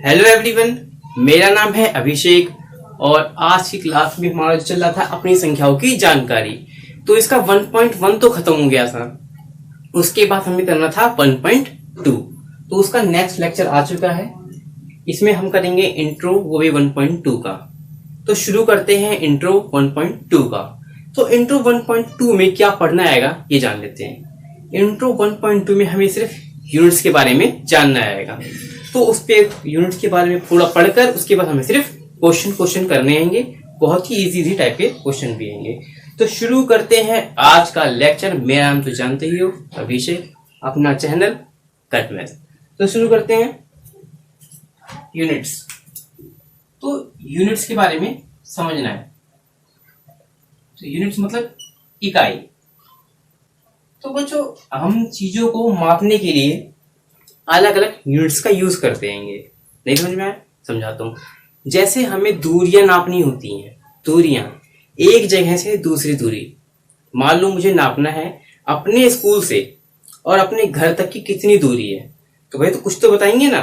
Hello everyone, मेरा नाम है अभिषेक और आज की क्लास में हमारा जो चल रहा था अपनी संख्याओं की जानकारी। तो इसका 1.1 तो खत्म हो गया था, उसके बाद हमें करना था 1.2। तो उसका नेक्स्ट लेक्चर आ चुका है। इसमें हम करेंगे इंट्रो, वो भी 1.2 का। तो शुरू करते हैं इंट्रो 1.2 का। तो इंट्रो 1.2 में क्या पढ़ना आएगा ये जान लेते हैं। इंट्रो 1.2 में हमें सिर्फ यूनिट्स के बारे में जानना आएगा। तो उस पे यूनिट्स के बारे में थोड़ा पढ़कर उसके बाद हमें सिर्फ क्वेश्चन करने आएंगे। बहुत ही इजी टाइप के क्वेश्चन भी आएंगे। तो शुरू करते हैं आज का लेक्चर। मेरा नाम तो जानते ही हो, अभिषेक, अपना चैनल कट मैथ। तो शुरू करते हैं यूनिट्स। तो यूनिट्स के बारे में समझना है। तो यूनिट्स मतलब इकाई। तो बच्चों, हम चीजों को मापने के लिए अलग अलग यूनिट्स का यूज करते हैं। नहीं समझ में आया? समझाता हूँ। जैसे हमें दूरियां नापनी होती हैं, दूरियां एक जगह से दूसरी दूरी। मान लो मुझे नापना है अपने स्कूल से और अपने घर तक की कितनी दूरी है। तो भाई तो कुछ तो बताएंगे ना,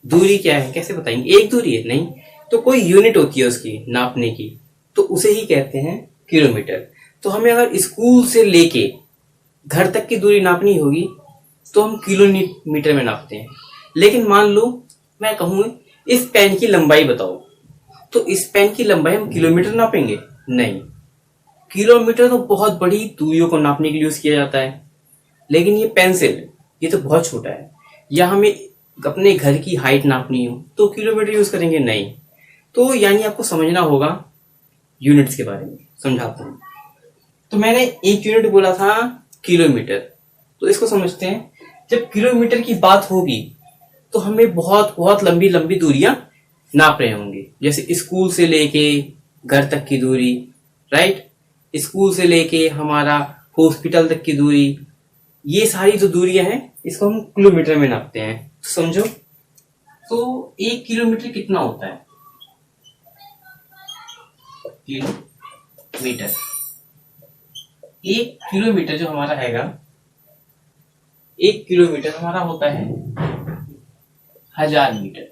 दूरी क्या है, कैसे बताएंगे? एक दूरी है नहीं, तो कोई यूनिट होती है उसकी नापने की, तो उसे ही कहते हैं किलोमीटर। तो हमें अगर स्कूल से लेके घर तक की दूरी नापनी होगी तो हम किलोमीटर में नापते हैं। लेकिन मान लो मैं कहूँ इस पेन की लंबाई बताओ, तो इस पेन की लंबाई हम किलोमीटर नापेंगे? नहीं, किलोमीटर तो बहुत बड़ी दूरियों को नापने के लिए यूज किया जाता है। लेकिन ये पेंसिल, ये तो बहुत छोटा है। या हमें अपने घर की हाइट नापनी हो तो किलोमीटर यूज करेंगे? नहीं। तो यानी आपको समझना होगा यूनिट्स के बारे में। समझाता हूँ। तो मैंने एक यूनिट बोला था किलोमीटर। तो इसको समझते हैं। जब किलोमीटर की बात होगी तो हमें बहुत बहुत लंबी लंबी दूरियां नाप रहे होंगे। जैसे स्कूल से लेके घर तक की दूरी, राइट, स्कूल से लेके हमारा हॉस्पिटल तक की दूरी, ये सारी जो दूरियां हैं इसको हम किलोमीटर में नापते हैं। तो समझो, तो 1 किलोमीटर कितना होता है? किलोमीटर, 1 किलोमीटर जो हमारा हैगा, 1 किलोमीटर हमारा होता है 1000 मीटर।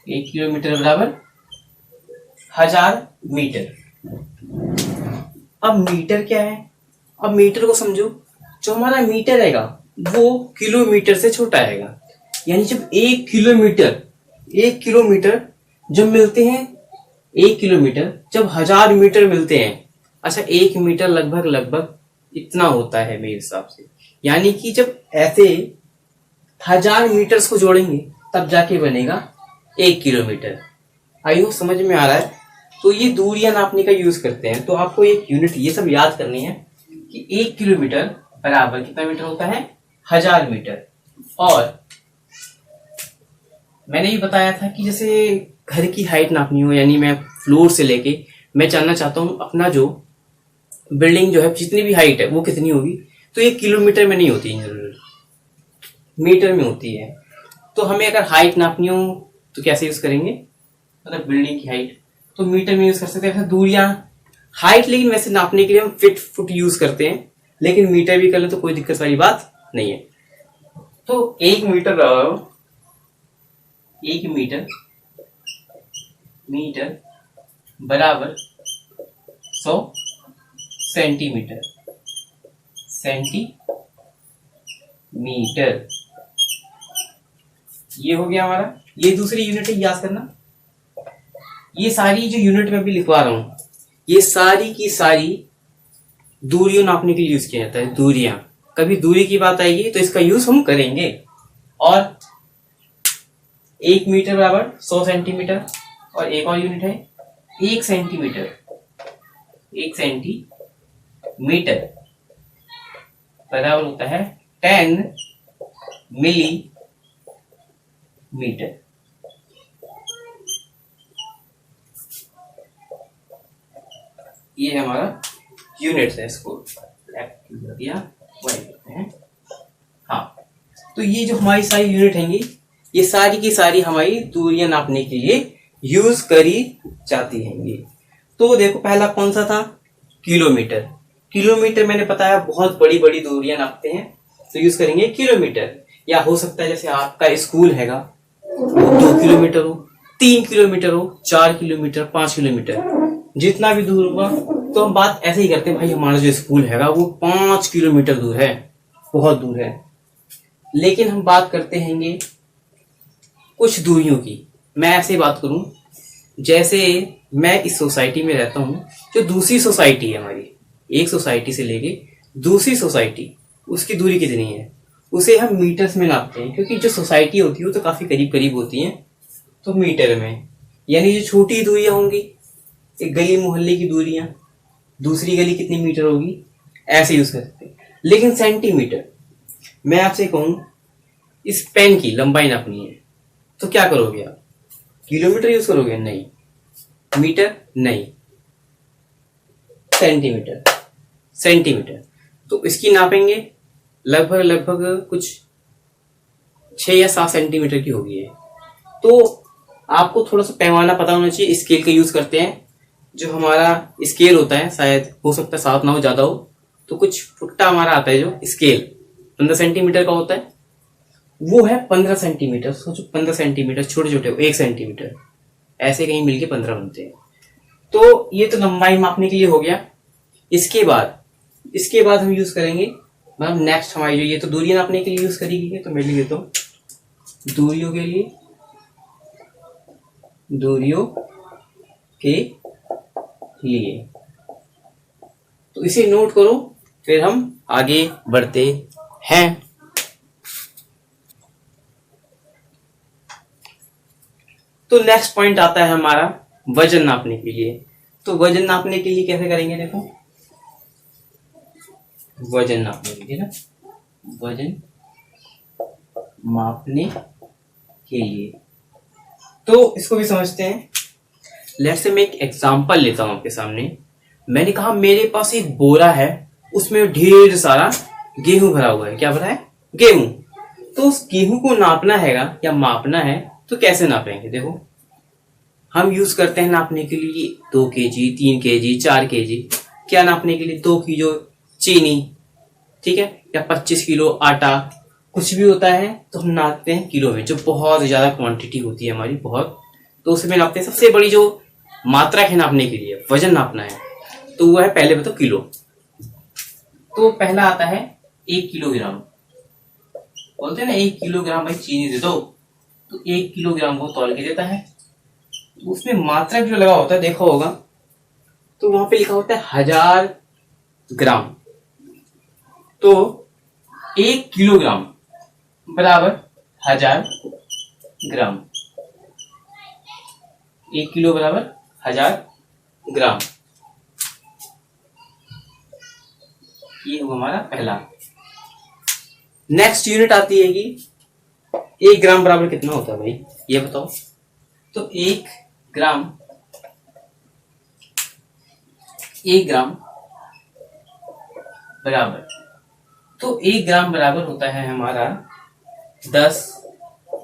1 किलोमीटर बराबर 1000 मीटर। अब मीटर क्या है? अब मीटर को समझो। जो हमारा मीटर हैगा वो किलोमीटर से छोटा हैगा। यानी जब 1 किलोमीटर जब मिलते हैं, 1 किलोमीटर जब 1000 मीटर मिलते हैं। अच्छा, 1 मीटर लगभग इतना होता है मेरे हिसाब से। यानी कि जब ऐसे 1000 मीटर्स को जोड़ेंगे तब जाके बनेगा 1 किलोमीटर। आई होप समझ में आ रहा है। तो ये दूरियां नापने का यूज करते हैं। तो आपको एक यूनिट ये सब याद करनी है कि 1 किलोमीटर बराबर कितना मीटर होता है? 1000 मीटर। और मैंने ये बताया था कि जैसे घर की हाइट नापनी हो, यानी मैं फ्लोर से लेके मैं जानना चाहता हूँ अपना जो बिल्डिंग जो है जितनी भी हाइट है वो कितनी होगी, तो ये किलोमीटर में नहीं होती है, मीटर में होती है। तो हमें अगर हाइट नापनी हो तो कैसे यूज करेंगे? मतलब बिल्डिंग की हाइट तो मीटर में यूज कर सकते हैं। दूरियां, हाइट लेकिन वैसे नापने के लिए हम फुट यूज करते हैं, लेकिन मीटर भी कर ले तो कोई दिक्कत वाली बात नहीं है। तो 1 मीटर बराबर 100 सेंटीमीटर। ये हो गया हमारा। ये दूसरी यूनिट है, याद करना। ये सारी जो यूनिट में भी लिखवा रहा हूं, ये सारी की सारी दूरियों नापने के लिए यूज किया जाता है। दूरियां, कभी दूरी की बात आएगी तो इसका यूज हम करेंगे। और 1 मीटर बराबर 100 सेंटीमीटर। और एक और यूनिट है 1 सेंटीमीटर। 1 सेंटीमीटर बराबर होता है 10 मिलीमीटर। ये है हमारा यूनिट्स है। इसको दिया करते हैं। हाँ, तो ये जो हमारी सारी यूनिट हैंगी, ये सारी की सारी हमारी दूरियां नापने के लिए यूज करी जाती हैंगी। तो देखो, पहला कौन सा था? किलोमीटर। किलोमीटर मैंने बताया बहुत बड़ी बड़ी दूरियां नापते हैं तो यूज करेंगे किलोमीटर। या हो सकता है जैसे आपका स्कूल हैगा वो 2 किलोमीटर हो, 3 किलोमीटर हो, 4 किलोमीटर, 5 किलोमीटर, जितना भी दूर होगा। तो हम बात ऐसे ही करते हैं, भाई हमारा जो स्कूल हैगा वो 5 किलोमीटर दूर है, बहुत दूर है। लेकिन हम बात करते हैंगे कुछ दूरियों की। मैं ऐसे ही बात करूं, जैसे मैं इस सोसाइटी में रहता हूं, जो दूसरी सोसाइटी है हमारी, एक सोसाइटी से लेके दूसरी सोसाइटी, उसकी दूरी कितनी है, उसे हम मीटर्स में नापते हैं, क्योंकि जो सोसाइटी होती है वो तो काफी करीब करीब होती है, तो मीटर में। यानी जो छोटी दूरियां होंगी, एक गली मोहल्ले की दूरियां, दूसरी गली कितनी मीटर होगी, ऐसे यूज कर सकते हैं। लेकिन सेंटीमीटर, मैं आपसे कहूं इस पेन की लंबाई नापनी है, तो क्या करोगे आप? किलोमीटर यूज करोगे? नहीं। मीटर? नहीं। सेंटीमीटर। सेंटीमीटर। तो इसकी नापेंगे, लगभग लगभग कुछ 6 या 7 सेंटीमीटर की होगी है। तो आपको थोड़ा सा पैमाना पता होना चाहिए। स्केल का यूज करते हैं, जो हमारा स्केल होता है, शायद हो सकता है 7 ना हो, ज्यादा हो, तो कुछ फुट्टा हमारा आता है जो स्केल 15 सेंटीमीटर का होता है, वो है 15 सेंटीमीटर। सोचो 15 सेंटीमीटर, छोटे छोटे 1 सेंटीमीटर, ऐसे कहीं मिलके 15 बनते हैं। तो ये तो लंबाई मापने के लिए हो गया। इसके बाद हम यूज करेंगे, मतलब नेक्स्ट हमारी जो, ये तो दूरी नापने के लिए यूज करेगी, तो मैं लिख देता हूं दूरियों के लिए, दूरियों के लिए। तो इसे नोट करो, फिर हम आगे बढ़ते हैं। तो नेक्स्ट पॉइंट आता है हमारा वजन नापने के लिए। तो वजन नापने के लिए कैसे करेंगे? देखो, वजन नापने के लिए ना, वजन मापने के लिए तो इसको भी समझते हैं। लेट्स से मैं एक एग्जांपल लेता हूं आपके सामने। मैंने कहा मेरे पास एक बोरा है, उसमें ढेर सारा गेहूं भरा हुआ है। क्या भरा है? गेहूं। तो उस गेहूं को नापना हैगा या मापना है, तो कैसे नापेंगे? देखो, हम यूज करते हैं नापने के लिए 2 kg, 3 kg, 4 kg। क्या नापने के लिए? 2 किलो चीनी, ठीक है, या 25 किलो आटा, कुछ भी होता है तो हम नापते हैं किलो में, जो बहुत ज्यादा क्वांटिटी होती है हमारी, बहुत, तो उसमें नापते हैं। सबसे बड़ी जो मात्रा है नापने के लिए, वजन नापना है, तो वो है, पहले बताओ, किलो। तो पहला आता है 1 किलोग्राम। बोलते हैं ना 1 किलोग्राम भाई चीनी दे दो, तो 1 किलोग्राम वो तौल के देता है। तो उसमें मात्रा जो लगा होता है, देखा होगा, तो वहां पे लिखा होता है 1000 ग्राम। तो 1 किलोग्राम बराबर 1000 ग्राम। 1 किलो बराबर 1000 ग्राम। ये हुआ हमारा पहला। नेक्स्ट यूनिट आती है कि 1 ग्राम बराबर कितना होता है भाई, ये बताओ। तो 1 ग्राम बराबर, तो 1 ग्राम बराबर होता है हमारा 10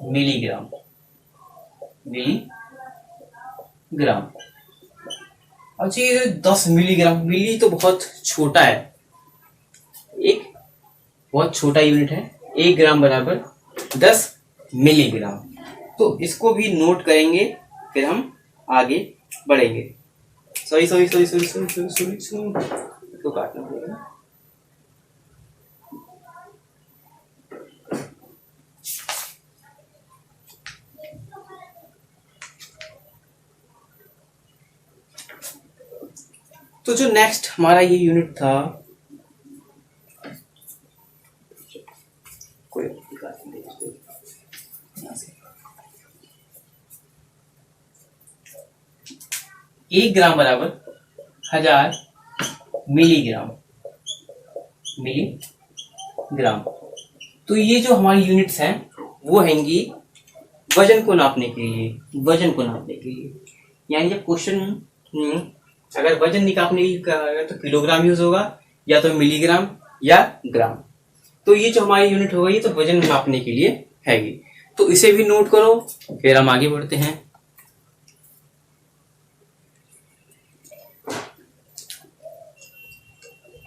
मिलीग्राम। अच्छा, ये 10 मिलीग्राम, मिली तो बहुत छोटा है, एक बहुत छोटा यूनिट है। 1 ग्राम बराबर 10 मिलीग्राम। तो इसको भी नोट करेंगे, फिर हम आगे बढ़ेंगे। सॉरी तो काटना पड़ेगा। तो जो नेक्स्ट हमारा ये यूनिट था, कोई 1 ग्राम बराबर 1000 मिलीग्राम। तो ये जो हमारी यूनिट्स हैं वो हैंगी वजन को नापने के लिए। यानी जब क्वेश्चन अगर वजन निकालने के लिए तो किलोग्राम यूज होगा, या तो मिलीग्राम या ग्राम। तो ये जो हमारी यूनिट होगा, ये तो वजन नापने के लिए हैगी। तो इसे भी नोट करो, फिर हम आगे बढ़ते हैं।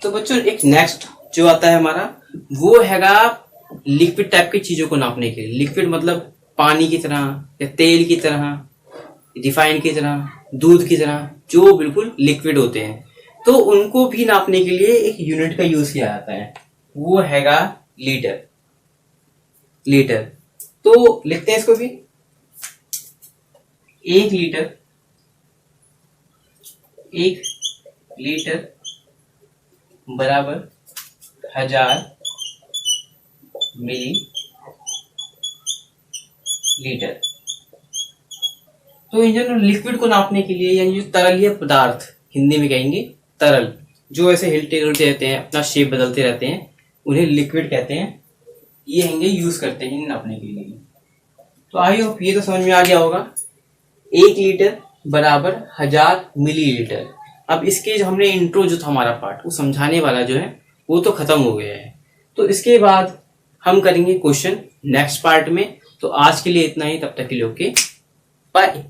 तो बच्चों, एक नेक्स्ट जो आता है हमारा, वो हैगा लिक्विड टाइप की चीजों को नापने के लिए। लिक्विड मतलब पानी की तरह या तेल की तरह, रिफाइन की तरह, दूध की तरह, जो बिल्कुल लिक्विड होते हैं, तो उनको भी नापने के लिए एक यूनिट का यूज किया जाता है, वो हैगा लीटर। लीटर तो लिखते हैं इसको भी, 1 लीटर, 1 लीटर बराबर 1000 मिली लीटर। तो इन जो लिक्विड को नापने के लिए, यानी जो तरलीय पदार्थ, हिंदी में कहेंगे तरल, जो ऐसे हिलते डुलते रहते हैं, अपना शेप बदलते रहते हैं, उन्हें लिक्विड कहते हैं। ये हिंगे यूज करते हैं नापने के लिए। तो आई होप ये तो समझ में आ गया होगा, 1 लीटर बराबर 1000 मिलीलीटर। अब इसके जो हमने इंट्रो जो था हमारा पार्ट, वो समझाने वाला जो है वो तो खत्म हो गया है। तो इसके बाद हम करेंगे क्वेश्चन नेक्स्ट पार्ट में। तो आज के लिए इतना ही, तब तक के लिए ओके बाय।